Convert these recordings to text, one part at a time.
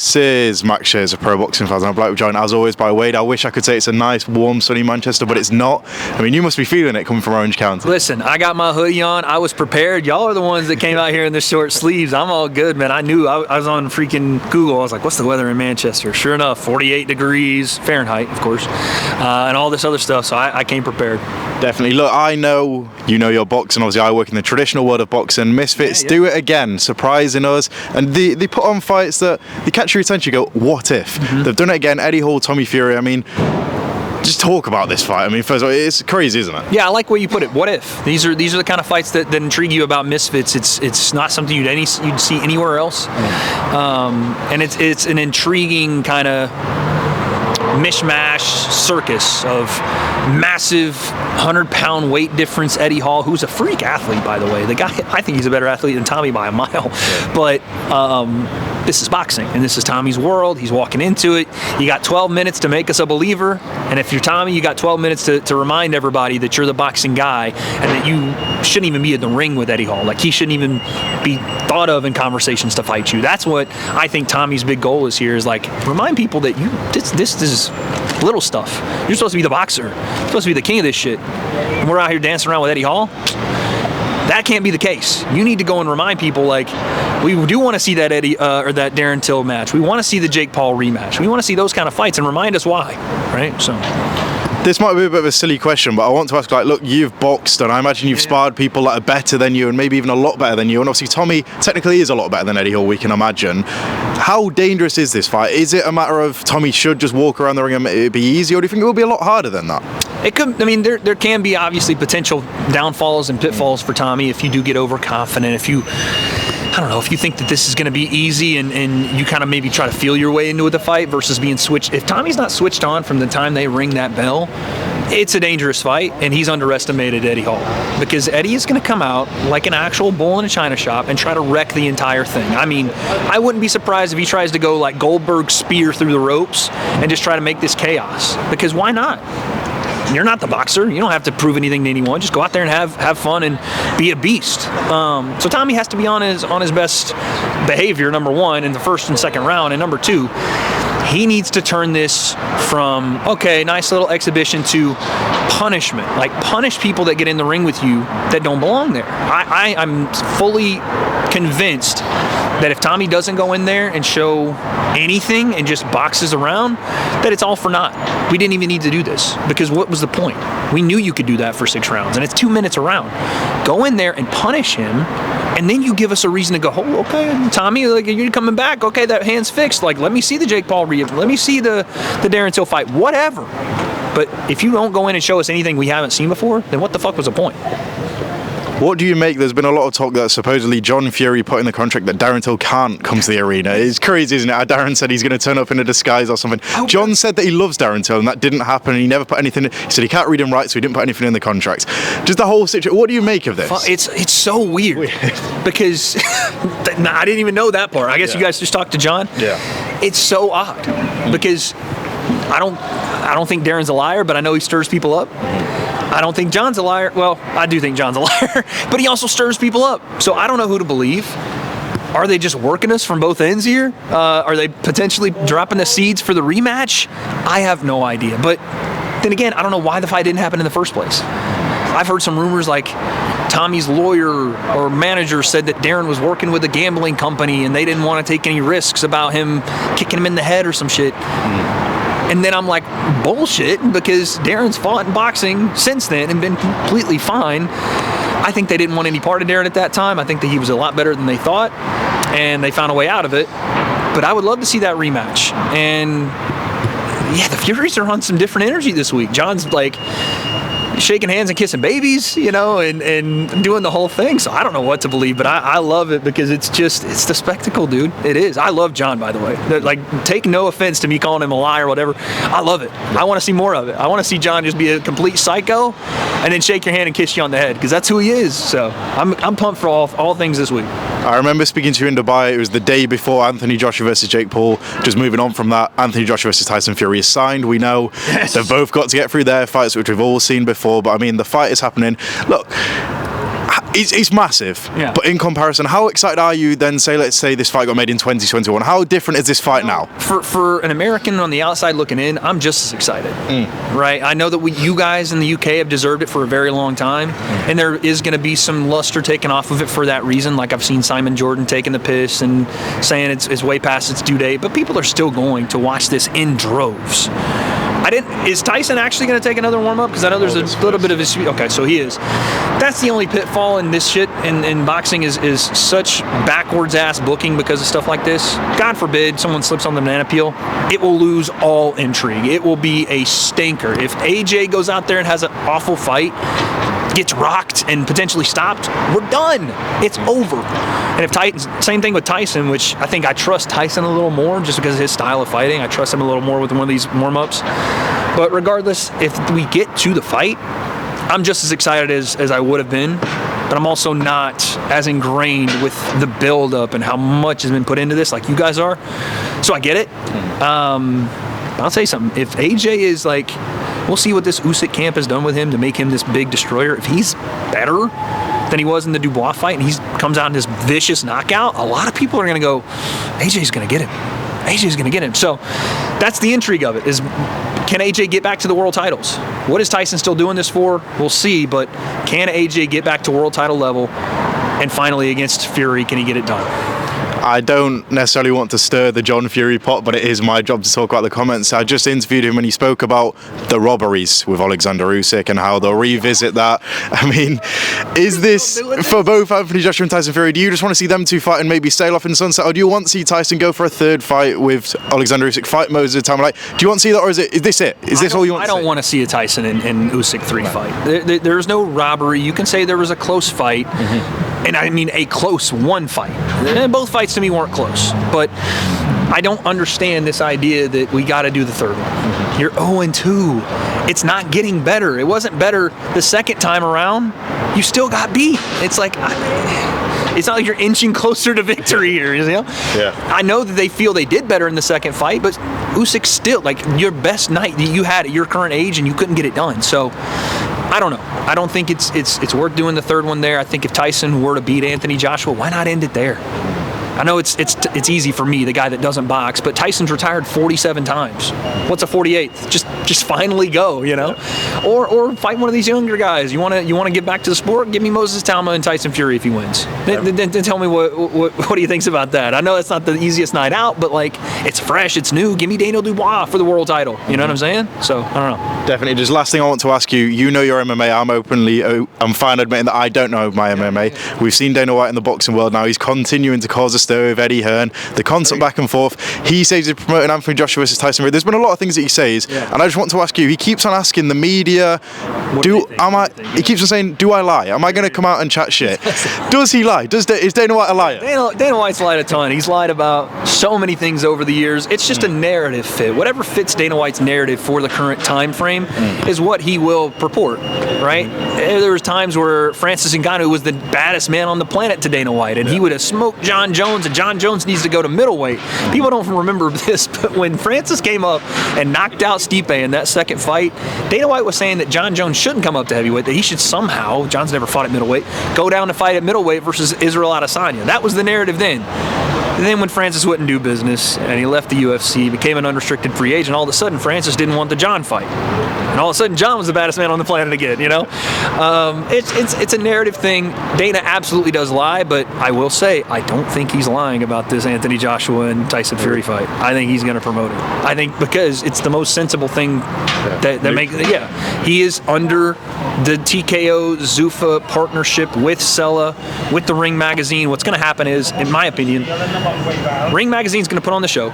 This is Max Shares of Pro Boxing Fans, and I'm like joined as always by Wade. I wish I could say it's a nice, warm, sunny Manchester, but it's not. I mean, you must be feeling it coming from Orange County. Listen, I got my hoodie on. I was prepared. Y'all are the ones that came out here in the short sleeves. I'm all good, man. I knew. I was on freaking Google. I was like, what's the weather in Manchester? Sure enough, 48 degrees Fahrenheit, of course, and all this other stuff. So I came prepared. Definitely. Look, I know you know your boxing. Obviously, I work in the traditional world of boxing. Misfits do it again, surprising us. And they put on fights that they catch your attention. You go, what if? They've done it again. Eddie Hall, Tommy Fury. I mean, just talk about this fight. I mean, first of all, it's crazy, isn't it? Yeah, I like where you put it. What if? These are the kind of fights that intrigue you about Misfits. It's not something you'd see anywhere else. And it's an intriguing kind of mishmash circus of massive 100-pound weight difference. Eddie Hall, who's a freak athlete, by the way. The guy, I think he's a better athlete than Tommy by a mile. But this is boxing, and this is Tommy's world. He's walking into it. You got 12 minutes to make us a believer, and if you're Tommy, you got 12 minutes to remind everybody that you're the boxing guy and that you shouldn't even be in the ring with Eddie Hall. Like, he shouldn't even be thought of in conversations to fight you. That's what I think Tommy's big goal is here, is like, remind people that this is little stuff. You're supposed to be the boxer. You're supposed to be the king of this shit. And we're out here dancing around with Eddie Hall. That can't be the case. You need to go and remind people, like, we do want to see that Eddie or that Darren Till match. We want to see the Jake Paul rematch. We want to see those kind of fights and remind us why, right? So this might be a bit of a silly question, but I want to ask, like, look, you've boxed, and I imagine you've sparred people that are better than you, and maybe even a lot better than you. And obviously, Tommy technically is a lot better than Eddie Hall, we can imagine. How dangerous is this fight? Is it a matter of Tommy should just walk around the ring and it'd be easy, or do you think it will be a lot harder than that? It could. I mean, there can be obviously potential downfalls and pitfalls for Tommy if you do get overconfident. If you, I don't know, if you think that this is going to be easy and you kind of maybe try to feel your way into the fight versus being switched. If Tommy's not switched on from the time they ring that bell, it's a dangerous fight, and he's underestimated Eddie Hall, because Eddie is going to come out like an actual bull in a china shop and try to wreck the entire thing. I mean, I wouldn't be surprised if he tries to go like Goldberg spear through the ropes and just try to make this chaos, because why not? You're not the boxer. You don't have to prove anything to anyone. Just go out there and have fun and be a beast. So Tommy has to be on his best behavior, number one, in the first and second round, and number two, he needs to turn this from, okay, nice little exhibition, to punishment. Like, punish people that get in the ring with you that don't belong there. I'm fully convinced that if Tommy doesn't go in there and show anything and just boxes around, that it's all for naught. We didn't even need to do this, because what was the point? We knew you could do that for 6 rounds, and it's 2 minutes a round. Go in there and punish him, and then you give us a reason to go, oh, okay, Tommy, like, you're coming back. Okay, that hand's fixed. Like, let me see the Jake Paul read. Let me see the Darren Till fight. Whatever. But if you don't go in and show us anything we haven't seen before, then what the fuck was the point? What do you make? There's been a lot of talk that supposedly John Fury put in the contract that Darren Till can't come to the arena. It's crazy, isn't it? Darren said he's going to turn up in a disguise or something. John said that he loves Darren Till, and that didn't happen. And he never put anything. He said he can't read him right, so he didn't put anything in the contracts. Just the whole situation. What do you make of this? It's so weird because I didn't even know that part. I guess you guys just talked to John. Yeah. It's so odd because I don't think Darren's a liar, but I know he stirs people up. I don't think John's a liar. Well, I do think John's a liar, but he also stirs people up. So I don't know who to believe. Are they just working us from both ends here? Are they potentially dropping the seeds for the rematch? I have no idea. But then again, I don't know why the fight didn't happen in the first place. I've heard some rumors like Tommy's lawyer or manager said that Darren was working with a gambling company and they didn't want to take any risks about him kicking him in the head or some shit. And then I'm like, bullshit, because Darren's fought in boxing since then and been completely fine. I think they didn't want any part of Darren at that time. I think that he was a lot better than they thought, and they found a way out of it. But I would love to see that rematch. And yeah, the Furies are on some different energy this week. John's like shaking hands and kissing babies, you know, and doing the whole thing. So I don't know what to believe, but I love it because it's the spectacle, dude. It is. I love John, by the way. Like, take no offense to me calling him a liar or whatever. I love it. I want to see more of it. I want to see John just be a complete psycho and then shake your hand and kiss you on the head, because that's who he is. So I'm pumped for all things this week. I remember speaking to you in Dubai. It was the day before Anthony Joshua versus Jake Paul. Just moving on from that, Anthony Joshua versus Tyson Fury is signed. We know they've both got to get through their fights, which we've all seen before. But I mean, the fight is happening. Look, It's massive. Yeah. But in comparison, how excited are you then, let's say this fight got made in 2021? How different is this fight now? For an American on the outside looking in, I'm just as excited. Right? I know that you guys in the UK have deserved it for a very long time, and there is going to be some luster taken off of it for that reason. Like I've seen Simon Jordan taking the piss and saying it's way past its due date, but people are still going to watch this in droves. Is Tyson actually going to take another warm-up? Because I know there's a little bit of his... Okay, so he is. That's the only pitfall in this shit in boxing is such backwards-ass booking because of stuff like this. God forbid someone slips on the banana peel. It will lose all intrigue. It will be a stinker. If AJ goes out there and has an awful fight, gets rocked and potentially stopped, we're done. It's over. And if same thing with Tyson, which I think I trust Tyson a little more just because of his style of fighting. I trust him a little more with one of these warm-ups. But regardless, if we get to the fight, I'm just as excited as I would have been. But I'm also not as ingrained with the build-up and how much has been put into this like you guys are. So I get it. I'll tell you something. If AJ is like... We'll see what this Usyk camp has done with him to make him this big destroyer. If he's better than he was in the Dubois fight and he comes out in this vicious knockout, a lot of people are going to go, AJ's going to get him. AJ's going to get him. So that's the intrigue of it, is can AJ get back to the world titles? What is Tyson still doing this for? We'll see, but can AJ get back to world title level? And finally, against Fury, can he get it done? I don't necessarily want to stir the John Fury pot, but it is my job to talk about the comments. I just interviewed him and he spoke about the robberies with Alexander Usyk and how they'll revisit that. I mean, is this, for both Anthony Joshua and Tyson Fury, do you just want to see them two fight and maybe sail off in the sunset, or do you want to see Tyson go for a third fight with Alexander Usyk, fight Moses at a time? Like, do you want to see that, or is this it? Is this all you want to see? I don't want to see a Tyson and Usyk 3 fight. There's no robbery. You can say there was a close fight. And I mean a close one fight. Both fights to me weren't close. But I don't understand this idea that we got to do the third one. You're 0-2. It's not getting better. It wasn't better the second time around. You still got beat. It's like... It's not like you're inching closer to victory here, you know? Yeah. I know that they feel they did better in the second fight, but Usyk still, like, your best night that you had at your current age and you couldn't get it done. So... I don't know. I don't think it's worth doing the third one there. I think if Tyson were to beat Anthony Joshua, why not end it there? I know it's easy for me, the guy that doesn't box, but Tyson's retired 47 times. What's a 48th? Just finally go, you know? Or fight one of these younger guys. You want to get back to the sport? Give me Moses Talma and Tyson Fury if he wins. Then tell me what he thinks about that. I know that's not the easiest night out, but like it's fresh, it's new. Give me Daniel Dubois for the world title. You know what I'm saying? So I don't know. Definitely. Just last thing I want to ask you. You know your MMA. I'm fine admitting that I don't know my MMA. We've seen Dana White in the boxing world now. He's continuing to cause a stir with Eddie Hearn. The constant back and forth. He says he's promoting Anthony Joshua versus Tyson Fury. There's been a lot of things that he says, and I just want to ask you. He keeps on asking the media, he keeps on saying, do I lie? Am I going to come out and chat shit? Does he lie? Is Dana White a liar? Dana White's lied a ton. He's lied about so many things over the years. It's just a narrative fit. Whatever fits Dana White's narrative for the current time frame is what he will purport, right? There was times where Francis Ngannou was the baddest man on the planet to Dana White, and he would have smoked John Jones, and John Jones needs to go to middleweight. People don't remember this, but when Francis came up and knocked out Stipe in that second fight, Dana White was saying that John Jones shouldn't come up to heavyweight, that he should somehow, John's never fought at middleweight, go down to fight at middleweight versus Israel Adesanya. That was the narrative then. And then when Francis wouldn't do business and he left the UFC, became an unrestricted free agent, all of a sudden Francis didn't want the John fight. And all of a sudden John was the baddest man on the planet again, you know? It's a narrative thing. Dana absolutely does lie, but I will say I don't think he's lying about this Anthony Joshua and Tyson Fury fight. I think he's going to promote it. I think because it's the most sensible thing he is under the TKO Zuffa partnership with Sella, with the Ring Magazine. What's going to happen is, in my opinion, Ring Magazine's going to put on the show.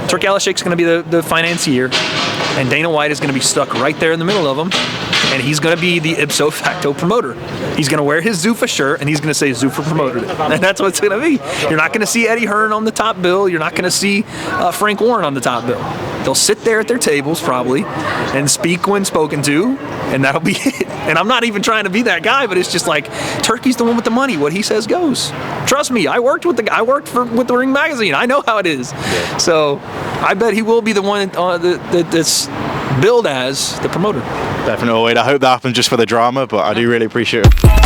Turk Alashik's going to be the financier, and Dana White is going to be stuck right there in the middle of them, and he's going to be the ipso facto promoter. He's going to wear his Zuffa shirt, and he's going to say Zuffa promoted it. And that's what it's going to be. You're not going to see Eddie Hearn on the top bill. You're not going to see Frank Warren on the top bill. They'll sit there at their tables probably and speak when spoken to, and that'll be it. And I'm not even trying to be that guy, but it's just like Turkey's the one with the money. What he says goes. Trust me, I worked with the Ring Magazine. I know how it is. Yeah. So I bet he will be the one that's billed as the promoter. Definitely, Wade. I hope that happens just for the drama, but I do really appreciate it.